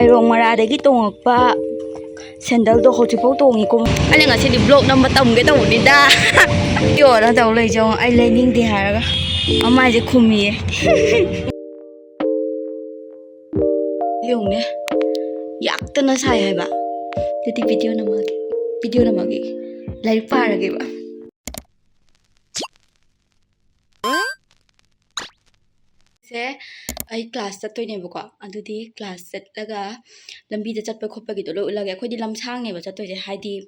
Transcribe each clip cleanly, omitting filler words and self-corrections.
Airong maradagi tongakpa sandal do hojipau tongiko. Ani ngasi di vlog namba tamge tawunida. Yo na taw lei jong ai lening di haraga. Ama je khumi. Yung ne. Yaktana sai hai ba. Teti video namagi. Lairik parage ba. Se ai class chattoine bako adudi class chatlaga lambi da chatpa khoppa gi do lo ulage khodi lam sang ne ba chattoise haidi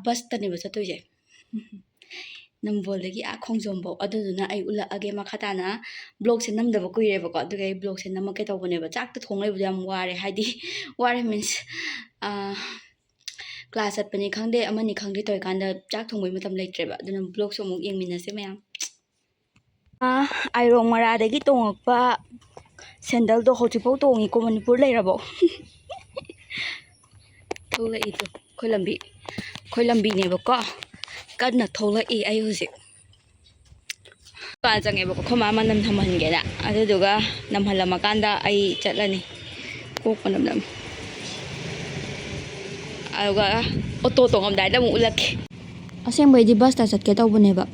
bus ta ne ba chattoise nambol dagi a khongjom bo aduduna ai ula age makhata na blog se namda ba kuire bako aduga ai blog se namake tawbone ba chak ta thonglai bu yam ware haidi ware means class chatpani khangde amani khangde toy kanda chak thongbai matam leitre ba aduna blog so muk yengminase mayam Airong maradagi tongakpa sandal do hojipau tongiko Manipur leirabo. Thola ito khoi lambi ne bako kadna thola I ai hujik ka jange bako khoma manam thamhange na aduduga namhalama kanda ai chatlani kok manam aduga auto tongamdai da mu ulak asengbai di bus ta chatke tawbone ba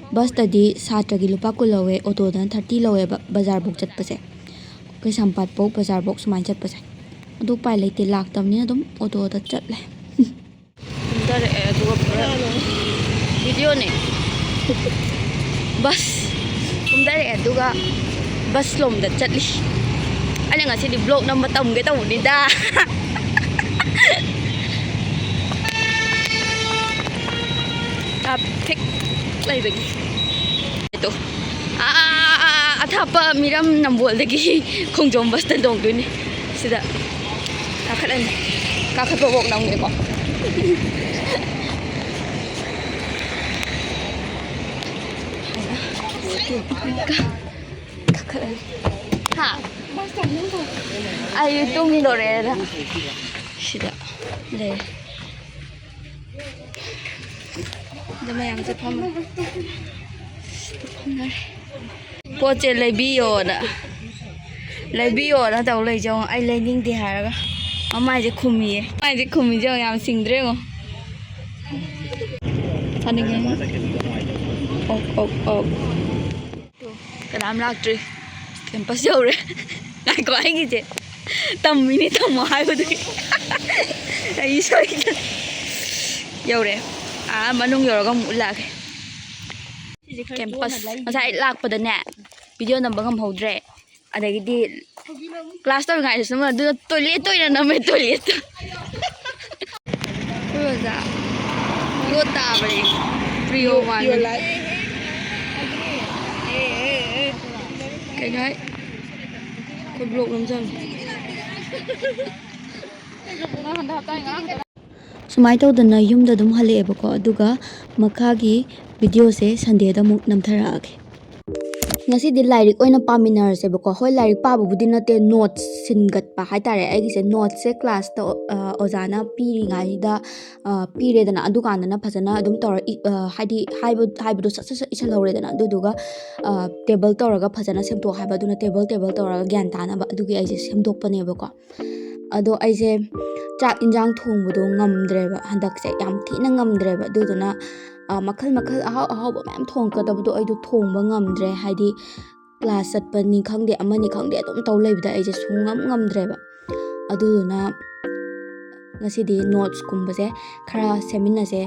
bus tadi satragi lupa kulawe auto dan 30 lawe ba bazar bok chatpase kai sampat po bazar bok sumain chatpase adu pai leite lak tamni adum auto da chatle dare adu video ne bus dare aduga bus lom da chatli ani ngasi di vlog namba tamge tawunida traffic leibagi itu athapa miram nambol dagi khongjom bus ta dong duni sida kakhat bok nang ne ko ha ai tung ni dore da sida le dama yang sepam poche leibiyo na taw lei jong ai lening di haraga ama je khumi jong yam singdre ngo saninge ok kadam laktri campus yore ai ko ai gi je tamini tamo hai bu ai soi yore manung yoroga mu lage campus masai lakpada ne video namba ngmdre adagidi class to ngai suma du toilet toina name toilet roza yo tabri prio man cái đấy con blog lắm dần sumai tawdana yumda dum hale bako aduga makhagi video se Sunday da muk namtharaage ngasi di lairik oina paminarse bako hoi lairik pa budi nate notes singat pa haitare ai se notes se class to ozana piri ngai da pire dana adukanda na phajana adum tor haidi haibu sa isal hore dana aduduga table toraga phajana semto haiba duna table toraga gyan ta na ba adugi ai se semdok pane bako ado ai se chak injang thongbudo ngmdre ba handak se yam thina ngmdre ba duduna makhal ahau ba mem thong ka dabdo ai du thongba ngmdre haidi class atpani khangde amani khangde adum taw leibda ai je ngmdre ba aduna ngasi di notes kumba se khara seminar se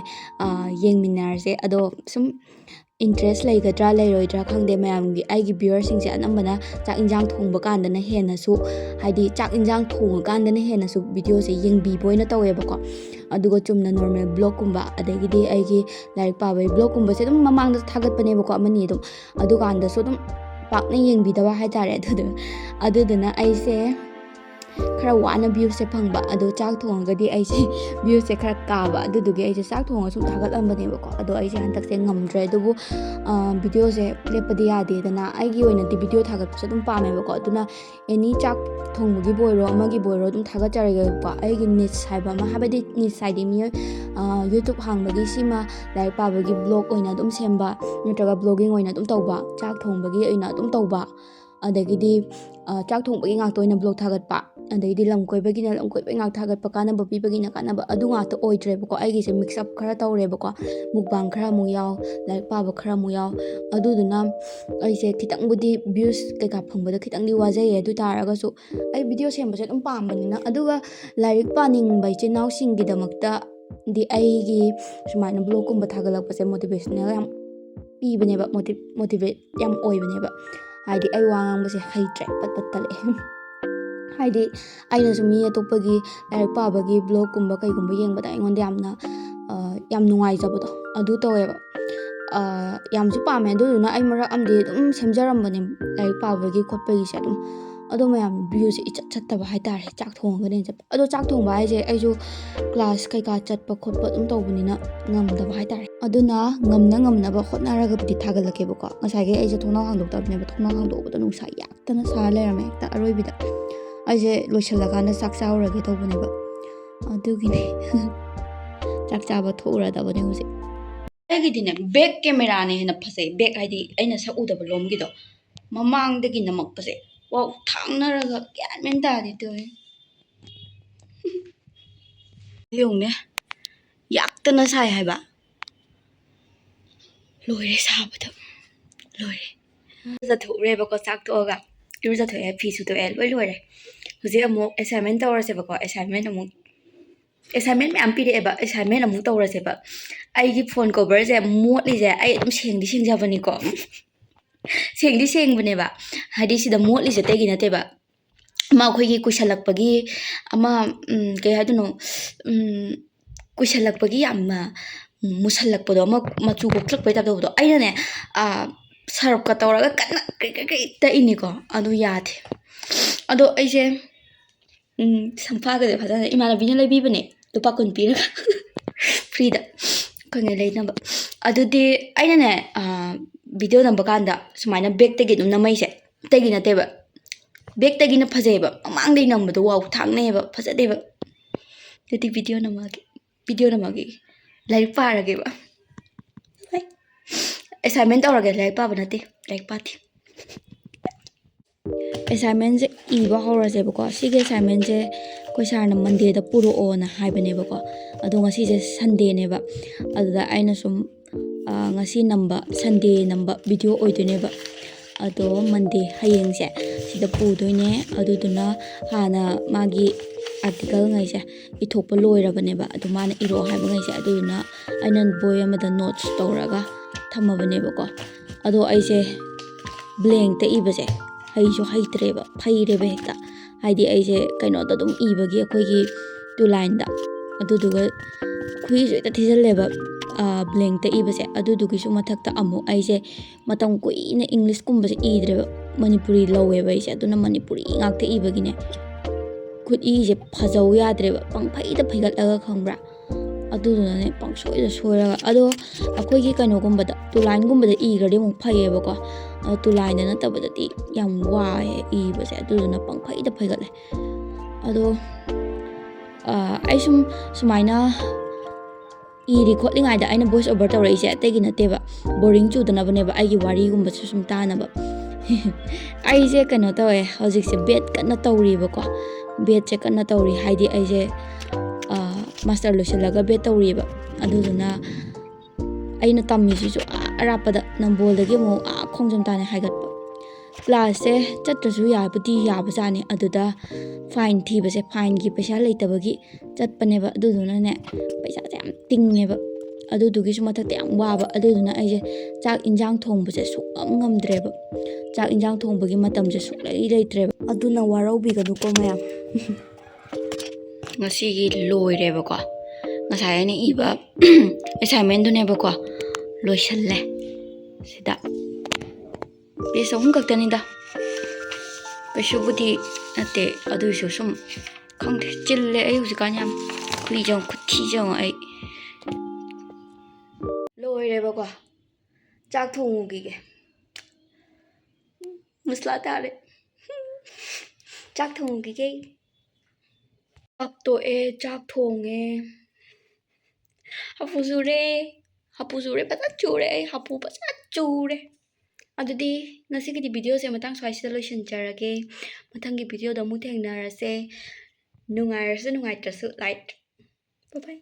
yengminarse ado sum interest leigadra leiroidra khangde mayamgi aigi viewers sing se anambana chak injang thongba kanda na hena su haidi chak injang thonga kanda na hena su video se yengbi boina tawe bako aduga chumna normal blog kumba adagidi aigi lairik pabai blog kumba se dum mamang da thagat pane bako amani dum aduganda so dum pakna yengbi dawa haitare aduduna ai se khara wana views se phangba ado chak thongagadi ai se views se khara kaba adudugi ai se chak thonga sum thagat ambane bako ado ai se hantak se ngmdre dubu video se lepadi yade dana ai gi oina di video thagat se dum pame bako aduna any chak thongbugi boiro amagi boiro dum thagat jarega ba ai gi niche saiba ma habadi niche saidi mi YouTube hangbagi sima lairik pabagi blog oina dum semba natraga blogging oina dum tawba chak thongbagi oina dum tawba adagidi chak thongbagi ngak toina blog thagat pa ꯑꯗꯩꯗꯤ ꯂꯝ ꯀꯣꯏꯕꯒꯤꯅ ꯂꯝ ꯀꯣꯏꯕꯒꯤ ꯉꯥꯛ ꯊꯥꯒꯠꯄ, ꯀꯥꯟꯅꯕ ꯄꯤꯕꯒꯤꯅ ꯀꯥꯟꯅꯕ, ꯑꯗꯨ ꯉꯥꯛꯇ ꯑꯣꯏꯗ꯭ꯔꯦꯕꯀꯣ. ꯑꯩꯒꯤꯁꯦ ꯃꯤꯛꯁ ꯑꯞ ꯈꯔ ꯇꯧꯔꯦꯕꯀꯣ. ꯃꯨꯛꯕꯥꯡ ꯈꯔ ꯑꯃꯨꯛ ꯌꯥꯎ, ꯂꯥꯏꯔꯤꯛ ꯄꯥꯕ ꯈꯔ ꯑꯃꯨꯛ ꯌꯥꯎ. ꯑꯗꯨꯗꯨꯅ ꯑꯩꯁꯦ ꯈꯤꯇꯪꯕꯨꯗꯤ ꯚ꯭ꯌꯨꯁ ꯀꯩꯀꯥ ꯐꯪꯕꯗ ꯈꯤꯇꯪꯗꯤ ꯋꯥꯖꯩꯌꯦ. ꯑꯗꯨ ꯇꯥꯔꯒꯁꯨ ꯑꯩ ꯚꯤꯗꯤꯑꯣ ꯁꯦꯝꯕꯁꯦ ꯑꯗꯨꯝ ꯄꯥꯝꯕꯅꯤꯅ, ꯑꯗꯨꯒ ꯂꯥꯏꯔꯤꯛ ꯄꯥꯅꯤꯡꯕ ꯏꯆꯤꯜ ꯏꯅꯥꯎꯁꯤꯡꯒꯤꯗꯃꯛꯇꯗꯤ ꯑꯩꯒꯤ ꯁꯨꯃꯥꯏꯅ ꯕ꯭ꯂꯣꯒꯀꯨꯝꯕ ꯊꯥꯒꯠꯂꯛꯄꯁꯦ ꯃꯣꯇꯤꯚꯦꯁꯅꯦꯜ ꯌꯥꯝ ꯄꯤꯕꯅꯦꯕ, ꯃꯣꯇꯤꯚꯦꯠ ꯌꯥꯝ ꯑꯣꯏꯕꯅꯦꯕ. ꯍꯥꯏꯗꯤ ꯑꯩ ꯋꯥ ꯉꯥꯡꯕꯁꯦ ꯍꯩꯇ꯭ꯔꯦ, ꯄꯠ ꯄꯠ ꯇꯠꯂꯛꯑꯦ. ꯍꯥꯏꯗꯤ ꯑꯩꯅꯁꯨ ꯃꯤ ꯑꯇꯣꯞꯄꯒꯤ ꯂꯥꯏꯔꯤꯛ ꯄꯥꯕꯒꯤ ꯕ꯭ꯂꯣꯒꯀꯨꯝꯕ ꯀꯩꯒꯨꯝꯕ ꯌꯦꯡꯕꯗ ꯑꯩꯉꯣꯟꯗ ꯌꯥꯝ ꯅꯨꯡꯉꯥꯏꯖꯕꯗꯣ ꯑꯗꯨ ꯇꯧꯋꯦꯕ. ꯌꯥꯝꯁꯨ ꯄꯥꯝꯃꯦ. ꯑꯗꯨꯗꯨꯅ ꯑꯩ ꯃꯔꯛ ꯑꯃꯗꯤ ꯑꯗꯨꯝ ꯁꯦꯝꯖꯔꯝꯕꯅꯦ ꯂꯥꯏꯔꯤꯛ ꯄꯥꯕꯒꯤ ꯈꯣꯠꯄꯒꯤꯁꯦ ꯑꯗꯨꯝ. ꯑꯗꯣ ꯃꯌꯥꯝ ꯚ꯭ꯌꯨꯁꯦ ꯏꯆꯠ ꯆꯠꯇꯕ ꯍꯥꯏꯇꯥꯔꯦ. ꯆꯥꯛ ꯊꯣꯡꯉꯒꯅꯦ ꯆꯠꯄ. ꯑꯗꯣ ꯆꯥꯛ ꯊꯣꯡꯕ ꯍꯥꯏꯁꯦ ꯑꯩꯁꯨ ꯀ꯭ꯂꯥꯁ ꯀꯩꯀꯥ ꯆꯠꯄ ꯈꯣꯠꯄ ꯑꯗꯨꯝ ꯇꯧꯕꯅꯤꯅ ꯉꯝꯗꯕ ꯍꯥꯏꯇꯥꯔꯦ. ꯑꯗꯨꯅ ꯉꯝꯅꯕ ꯍꯣꯠꯅꯔꯒꯕꯨꯗꯤ ꯊꯥꯒꯠꯂꯛꯀꯦꯕꯀꯣ. ꯉꯁꯥꯏꯒꯤ ꯑꯩꯁꯦ ꯊꯣꯡꯅꯥꯎ ꯍꯥꯡꯗꯣꯛꯇꯕꯅꯦꯕ. ꯊꯣꯡꯅꯥꯎ ꯍꯥꯡꯗꯣꯛꯄꯗ ꯅꯨꯡꯁꯥ ꯌꯥꯛꯇꯅ ꯁꯥꯔ ꯂꯩꯔꯝꯃꯦ ꯍꯦꯛꯇ ꯑꯔꯣꯏꯕꯤꯗ. ꯑꯩꯁꯦ ꯂꯣꯏꯁꯤꯜꯂꯀꯥꯟꯗ ꯆꯥꯛ ꯆꯥꯎꯔꯒꯦ ꯇꯧꯕꯅꯦꯕ. ꯑꯗꯨꯒꯤꯅꯦ. ꯆꯥꯛ ꯆꯥꯕ ꯊꯣꯛꯎꯔꯗꯕꯅꯦ ꯍꯧꯖꯤꯛ. ꯑꯩꯒꯤꯗꯤꯅꯦ ꯕꯦꯛ ꯀꯦꯃꯦꯔꯥꯅ ꯍꯦꯟꯅ ꯐꯖꯩ. ꯕꯦꯛ ꯍꯥꯏꯗꯤ ꯑꯩꯅ ꯁꯛ ꯎꯗꯕ ꯂꯣꯝꯒꯤꯗꯣ. ꯃꯃꯥꯡꯗꯒꯤ ꯅꯝꯃꯛꯄꯁꯦ ꯋꯥꯎ ꯊꯥꯡꯅꯔꯒ ꯒ꯭ꯌꯥꯟ ꯃꯦꯟ ꯇꯥꯗꯦ ꯇꯧꯋꯦ. ꯌꯦꯡꯉꯨꯅꯦ, ꯌꯥꯛꯇꯅ ꯁꯥꯏ ꯍꯥꯏꯕ. ꯂꯣꯏꯔꯦ ꯁꯥꯕꯗ, ꯂꯣꯏꯔꯦ. ꯏꯔꯨꯖꯊꯣꯛꯎꯔꯦꯕꯀꯣ. ꯆꯥꯛ ꯇꯣꯛꯑꯒ ꯏꯔꯨꯖꯊꯣꯛꯑꯦ, ꯐꯤ ꯁꯨꯗꯣꯛꯑꯦ, ꯂꯣꯏ ꯂꯣꯏꯔꯦ. ꯍꯧꯖꯤꯛ ꯑꯃꯨꯛ ꯑꯦꯁꯥꯏꯟꯃꯦꯟ ꯇꯧꯔꯁꯦꯕꯀꯣ. ꯑꯦꯁꯥꯏꯟꯃꯦꯟ ꯃꯌꯥꯝ ꯄꯤꯔꯛꯑꯦꯕ. ꯑꯦꯁꯥꯏꯟꯃꯦꯟ ꯑꯃꯨꯛ ꯇꯧꯔꯁꯦꯕ. ꯑꯩꯒꯤ ꯐꯣꯟ ꯀꯣꯚꯔꯁꯦ ꯃꯣꯠꯂꯤꯁꯦ ꯑꯩ ꯑꯗꯨꯝ ꯁꯦꯡꯗꯤ ꯁꯦꯡꯖꯕꯅꯤꯀꯣ. ꯁꯦꯡꯗꯤ ꯁꯦꯡꯕꯅꯦꯕ. ꯍꯥꯏꯗꯤ ꯁꯤꯗ ꯃꯣꯠꯂꯤꯁꯦ ꯑꯇꯩꯒꯤ ꯅꯠꯇꯦꯕ. ꯑꯃ ꯑꯩꯈꯣꯏꯒꯤ ꯀꯨꯏꯁꯜꯂꯛꯄꯒꯤ ꯑꯃ ꯀꯩ ꯍꯥꯏꯗꯣꯏꯅꯣ, ꯀꯨꯏꯁꯜꯂꯛꯄꯒꯤ ꯌꯥꯝꯅ ꯃꯨꯁꯜꯂꯛꯄꯗꯣ, ꯑꯃ ꯃꯆꯨ ꯀꯣꯛꯊꯠꯂꯛꯄꯩ ꯇꯥꯏꯞ ꯇꯧꯕꯗꯣ. ꯑꯩꯅꯅꯦ ꯁꯔꯞꯀ ꯇꯧꯔꯒ ꯀꯟꯅ ꯀꯩ ꯇꯛꯏꯅꯤꯀꯣ. ꯑꯗꯨ ꯌꯥꯗꯦ. ꯑꯗꯣ ꯑꯩꯁꯦ ꯁꯝꯐꯥꯒꯁꯦ ꯐꯖꯅ ꯏꯃꯥꯟꯅꯕꯤꯅ ꯂꯩꯕꯤꯕꯅꯦ, ꯂꯨꯄꯥ 10 ꯄꯤꯔꯒ ꯐ꯭ꯔꯤꯗ ꯑꯩꯈꯣꯏꯅ ꯂꯩꯅꯕ. ꯑꯗꯨꯗꯤ ꯑꯩꯅꯅꯦ ꯚꯤꯗꯤꯑꯣ ꯅꯝꯕ ꯀꯥꯟꯗ ꯁꯨꯃꯥꯏꯅ ꯕꯦꯛꯇꯒꯤ ꯑꯗꯨꯝ ꯅꯝꯃꯩꯁꯦ ꯑꯇꯩꯒꯤ ꯅꯠꯇꯦꯕ. ꯕꯦꯛꯇꯒꯤꯅ ꯐꯖꯩꯑꯕ. ꯃꯃꯥꯡꯗꯒꯤ ꯅꯝꯕꯗꯣ ꯋꯥꯎ ꯊꯥꯡꯅꯩꯑꯕ, ꯐꯖꯗꯦꯕ. ꯑꯗꯨꯗꯤ ꯚꯤꯗꯤꯑꯣ ꯅꯝꯃꯒꯦ ꯂꯥꯏꯔꯤꯛ ꯄꯥꯔꯒꯦꯕ. ꯑꯦꯁꯥꯏꯟꯃꯦꯟ ꯇꯧꯔꯒꯦ, ꯂꯥꯏꯔꯤꯛ ꯄꯥꯕ ꯅꯠꯇꯦ, ꯂꯥꯏꯔꯤꯛ ꯄꯥꯗꯦ. ꯑꯦꯁꯥꯏꯟꯃꯦꯟꯁꯦ ꯏꯕ ꯍꯧꯔꯁꯦꯕꯀꯣ. ꯁꯤꯒꯤ ꯑꯦꯁꯥꯏꯟꯃꯦꯟꯁꯦ ꯑꯩꯈꯣꯏ ꯁꯥꯔꯅ ꯃꯟꯗꯦꯗ ꯄꯨꯔꯛꯑꯣꯅ ꯍꯥꯏꯕꯅꯦꯕꯀꯣ. ꯑꯗꯣ ꯉꯁꯤꯁꯦ ꯁꯟꯗꯦꯅꯦꯕ. ꯑꯗꯨꯗ ꯑꯩꯅ ꯁꯨꯝ ꯉꯁꯤ ꯅꯝꯕ, ꯁꯟꯗꯦ ꯅꯝꯕ ꯚꯤꯗꯤꯑꯣ ꯑꯣꯏꯗꯣꯏꯅꯦꯕ. ꯑꯗꯣ ꯃꯟꯗꯦ ꯍꯌꯦꯡꯁꯦ ꯁꯤꯗ ꯄꯨꯗꯣꯏꯅꯦ. ꯑꯗꯨꯗꯨꯅ ꯍꯥꯟꯅ ꯃꯥꯒꯤ ꯑꯥꯔꯇꯤꯀꯜꯉꯩꯁꯦ ꯏꯊꯣꯛꯄ ꯂꯣꯏꯔꯕꯅꯦꯕ. ꯑꯗꯨ ꯃꯥꯅ ꯏꯔꯛꯑꯣ ꯍꯥꯏꯕꯉꯩꯁꯦ. ꯑꯗꯨꯗꯨꯅ ꯑꯩꯅ ꯕꯣꯏ ꯑꯃꯗ ꯅꯣꯠꯁ ꯇꯧꯔꯒ ꯊꯝꯃꯕꯅꯦꯕꯀꯣ. ꯑꯗꯣ ꯑꯩꯁꯦ ꯕ꯭ꯂꯦꯡꯛꯇ ꯏꯕꯁꯦ ꯍꯩꯁꯨ ꯍꯩꯇ꯭ꯔꯦꯕ, ꯐꯩꯔꯦꯕ ꯍꯦꯛꯇ. ꯍꯥꯏꯗꯤ ꯑꯩꯁꯦ ꯀꯩꯅꯣꯗ ꯑꯗꯨꯝ ꯏꯕꯒꯤ ꯑꯩꯈꯣꯏꯒꯤ 2 ꯂꯥꯏꯟꯗ. ꯑꯗꯨꯗꯨꯒ ꯈꯨꯏꯁꯨ ꯍꯦꯛꯇ ꯊꯤꯖꯤꯜꯂꯦꯕ ꯕ꯭ꯂꯦꯡꯛꯇ ꯏꯕꯁꯦ. ꯑꯗꯨꯗꯨꯒꯤꯁꯨ ꯃꯊꯛꯇ ꯑꯃꯨꯛ ꯑꯩꯁꯦ ꯃꯇꯝ ꯀꯨꯏꯅ ꯏꯪꯂꯤꯁꯀꯨꯝꯕꯁꯦ ꯏꯗ꯭ꯔꯦꯕ. ꯃꯅꯤꯄꯨꯔꯤ ꯂꯧꯋꯦꯕ ꯑꯩꯁꯦ. ꯑꯗꯨꯅ ꯃꯅꯤꯄꯨꯔꯤ ꯉꯥꯛꯇ ꯏꯕꯒꯤꯅꯦ ꯈꯨꯠꯏꯁꯦ ꯐꯖꯧ ꯌꯥꯗ꯭ꯔꯦꯕ. ꯄꯪꯐꯩꯗ ꯐꯩꯒꯠꯂꯒ ꯈꯪꯕ꯭ꯔꯥ. ꯑꯗꯨꯗꯨꯅꯅꯦ ꯄꯪꯁꯣꯏꯗ ꯁꯣꯏꯔꯒ. ꯑꯗꯣ ꯑꯩꯈꯣꯏꯒꯤ ꯀꯩꯅꯣꯒꯨꯝꯕꯗ 2 ꯂꯥꯏꯟꯒꯨꯝꯕꯗ ꯏꯈ꯭ꯔꯗꯤ ꯑꯃꯨꯛ ꯐꯩꯌꯦꯕꯀꯣ. 2 ꯂꯥꯏꯟꯗ ꯅꯠꯇꯕꯗꯗꯤ ꯌꯥꯝ ꯋꯥꯏꯑꯦ ꯏꯕꯁꯦ. ꯑꯗꯨꯗꯨꯅ ꯄꯪꯐꯩꯗ ꯐꯩꯒꯠꯂꯦ. ꯑꯗꯣ ꯑꯩ ꯁꯨꯃꯥꯏꯅ ꯏꯔꯤ ꯈꯣꯠꯂꯤꯉꯩꯗ ꯑꯩꯅ ꯚꯣꯏꯁ ꯑꯣꯚꯔ ꯇꯧꯔꯛꯏꯁꯦ ꯑꯇꯩꯒꯤ ꯅꯠꯇꯦꯕ. ꯕꯣꯔꯤꯡ ꯆꯨꯗꯅꯕꯅꯦꯕ. ꯑꯩꯒꯤ ꯋꯥꯔꯤꯒꯨꯝꯕꯁꯨ ꯁꯨꯝ ꯇꯥꯅꯕ. ꯑꯩꯁꯦ ꯀꯩꯅꯣ ꯇꯧꯋꯦ ꯍꯧꯖꯤꯛꯁꯦ, ꯕꯦꯠ ꯀꯟꯅ ꯇꯧꯔꯤꯕꯀꯣ. ꯕꯦꯠꯁꯦ ꯀꯟꯅ ꯇꯧꯔꯤ. ꯍꯥꯏꯗꯤ ꯑꯩꯁꯦ ꯃꯥꯁꯇꯔ ꯂꯣꯏꯁꯤꯜꯂꯒ ꯕꯦꯠ ꯇꯧꯔꯤꯕ. ꯑꯗꯨꯗꯨꯅ ꯑꯩꯅ ꯇꯝꯃꯤꯁꯤꯁꯨ ꯑꯔꯥꯞꯄꯗ, ꯅꯝꯕꯣꯜꯗꯒꯤ ꯑꯃꯨꯛ ꯈꯣꯡꯖꯣꯝ ꯇꯥꯅ ꯍꯥꯏꯒꯠꯄ. ꯀ꯭ꯂꯥꯁꯁꯦ ꯆꯠꯇ꯭ꯔꯁꯨ ꯌꯥꯕꯨꯗꯤ ꯌꯥꯕꯖꯥꯠꯅꯤ. ꯑꯗꯨꯗ ꯐꯥꯏꯟ ꯊꯤꯕꯁꯦ, ꯐꯥꯏꯟꯒꯤ ꯄꯩꯁꯥ ꯂꯩꯇꯕꯒꯤ ꯆꯠꯄꯅꯦꯕ. ꯑꯗꯨꯗꯨꯅꯅꯦ ꯄꯩꯁꯥꯁꯦ ꯌꯥꯝ ꯇꯤꯡꯉꯦꯕ. ꯑꯗꯨꯗꯨꯒꯤꯁꯨ ꯃꯊꯛꯇ ꯌꯥꯝ ꯋꯥꯕ. ꯑꯗꯨꯗꯨꯅ ꯑꯩꯁꯦ ꯆꯥꯛ ꯏꯟꯖꯥꯡ ꯊꯣꯡꯕꯁꯦ ꯁꯨꯛꯉꯝ ꯉꯝꯗ꯭ꯔꯦꯕ. ꯆꯥꯛ ꯏꯟꯖꯥꯡ ꯊꯣꯡꯕꯒꯤ ꯃꯇꯝꯁꯦ ꯁꯨꯛꯂꯩ ꯂꯩꯇ꯭ꯔꯦꯕ. ꯑꯗꯨꯅ ꯋꯥꯔꯧꯕꯤꯒꯅꯨꯀꯣ ꯃꯌꯥꯝ. ꯉꯁꯤꯒꯤ ꯂꯣꯏꯔꯦꯕꯀꯣ. ꯉꯁꯥꯏ ꯑꯩꯅ ꯏꯕ ꯑꯦꯁꯥꯏꯟꯃꯦꯟꯗꯨꯅꯦꯕꯀꯣ. ꯂꯣꯏꯁꯜꯂꯦ. ꯁꯤꯗ ꯄꯦꯖ 3 ꯈꯛꯇꯅꯤꯗ, ꯀꯩꯁꯨꯕꯨꯗꯤ ꯅꯠꯇꯦ. ꯑꯗꯨꯏꯁꯨ ꯁꯨꯝ ꯈꯪꯗꯦ, ꯆꯤꯜꯂꯦ ꯑꯩ ꯍꯧꯖꯤꯛꯀꯥꯟ ꯌꯥꯝ. ꯈꯨꯊꯤꯖꯉꯣ ꯑꯩ. ꯂꯣꯏꯔꯦꯕꯀꯣ. ꯆꯥꯛ ꯊꯣꯡꯉꯨꯈꯤꯒꯦ. ꯃꯨꯁꯂꯥ ꯇꯥꯔꯦ. ꯆꯥꯛ ꯊꯣꯡꯉꯨꯈꯤꯒꯦ. ꯆꯥꯛ ꯇꯣꯛꯑꯦ, ꯆꯥꯛ ꯊꯣꯡꯉꯦ. ꯍꯥꯄꯨ ꯆꯨꯔꯦ, ꯐꯖꯅ ꯆꯨꯔꯦ. ꯑꯩ ꯍꯥꯄꯨ ꯐꯖꯅ ꯆꯨꯔꯦ. ꯑꯗꯨꯗꯤ ꯉꯁꯤꯒꯤꯗꯤ ꯚꯤꯗꯤꯑꯣꯁꯦ ꯃꯇꯥꯡ ꯁ꯭ꯋꯥꯏꯁꯤꯗ ꯂꯣꯏꯁꯤꯟꯖꯔꯒꯦ ꯃꯊꯪꯒꯤ ꯚꯤꯗꯤꯑꯣꯗ ꯑꯃꯨꯛ ꯊꯦꯡꯅꯔꯁꯦ ꯅꯨꯡꯉꯥꯏꯔꯁꯨ ꯅꯨꯡꯉꯥꯏꯇ꯭ꯔꯁꯨ ꯂꯥꯏꯛ ꯕꯥꯏ ꯕꯥꯏ